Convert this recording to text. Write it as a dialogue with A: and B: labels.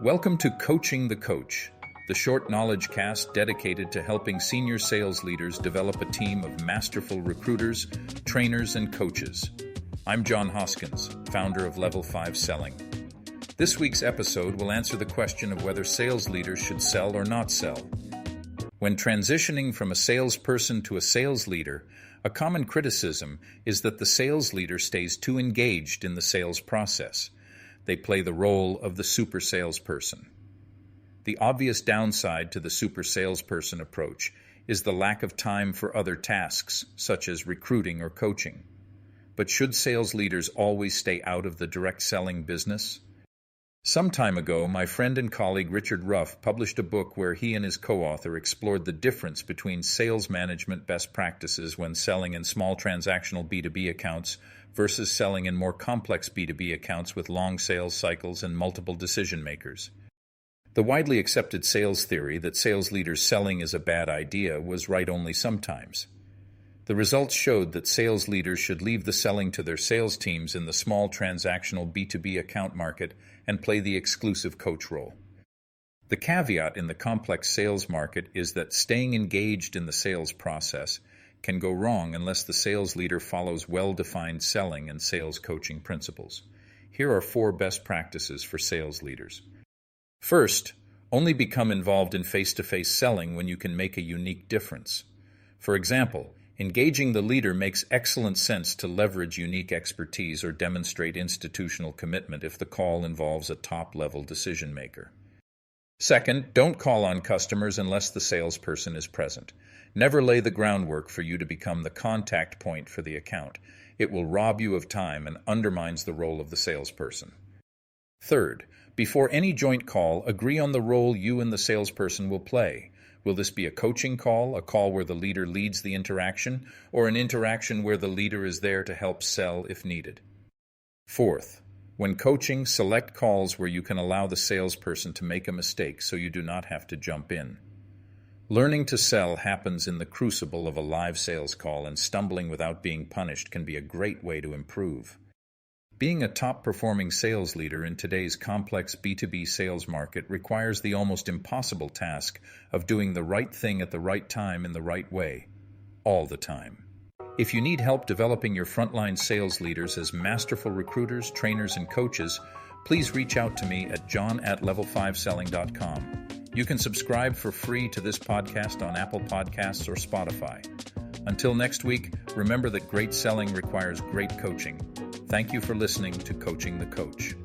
A: Welcome to Coaching the Coach, the short knowledge cast dedicated to helping senior sales leaders develop a team of masterful recruiters, trainers, and coaches. I'm John Hoskins, founder of Level 5 Selling. This week's episode will answer the question of whether sales leaders should sell or not sell. When transitioning from a salesperson to a sales leader, a common criticism is that the sales leader stays too engaged in the sales process. They play the role of the super salesperson. The obvious downside to the super salesperson approach is the lack of time for other tasks, such as recruiting or coaching. But should sales leaders always stay out of the direct selling business? Some time ago, my friend and colleague Richard Ruff published a book where he and his co-author explored the difference between sales management best practices when selling in small transactional B2B accounts versus selling in more complex B2B accounts with long sales cycles and multiple decision makers. The widely accepted sales theory that sales leaders selling is a bad idea was right only sometimes. The results showed that sales leaders should leave the selling to their sales teams in the small transactional B2B account market and play the exclusive coach role. The caveat in the complex sales market is that staying engaged in the sales process can go wrong unless the sales leader follows well-defined selling and sales coaching principles. Here are 4 best practices for sales leaders. First, only become involved in face-to-face selling when you can make a unique difference. For example, engaging the leader makes excellent sense to leverage unique expertise or demonstrate institutional commitment if the call involves a top-level decision maker. Second, don't call on customers unless the salesperson is present. Never lay the groundwork for you to become the contact point for the account. It will rob you of time and undermines the role of the salesperson. Third, before any joint call, agree on the role you and the salesperson will play. Will this be a coaching call, a call where the leader leads the interaction, or an interaction where the leader is there to help sell if needed? Fourth, when coaching, select calls where you can allow the salesperson to make a mistake so you do not have to jump in. Learning to sell happens in the crucible of a live sales call, and stumbling without being punished can be a great way to improve. Being a top-performing sales leader in today's complex B2B sales market requires the almost impossible task of doing the right thing at the right time in the right way, all the time. If you need help developing your frontline sales leaders as masterful recruiters, trainers, and coaches, please reach out to me at john@level5selling.com. You can subscribe for free to this podcast on Apple Podcasts or Spotify. Until next week, remember that great selling requires great coaching. Thank you for listening to Coaching the Coach.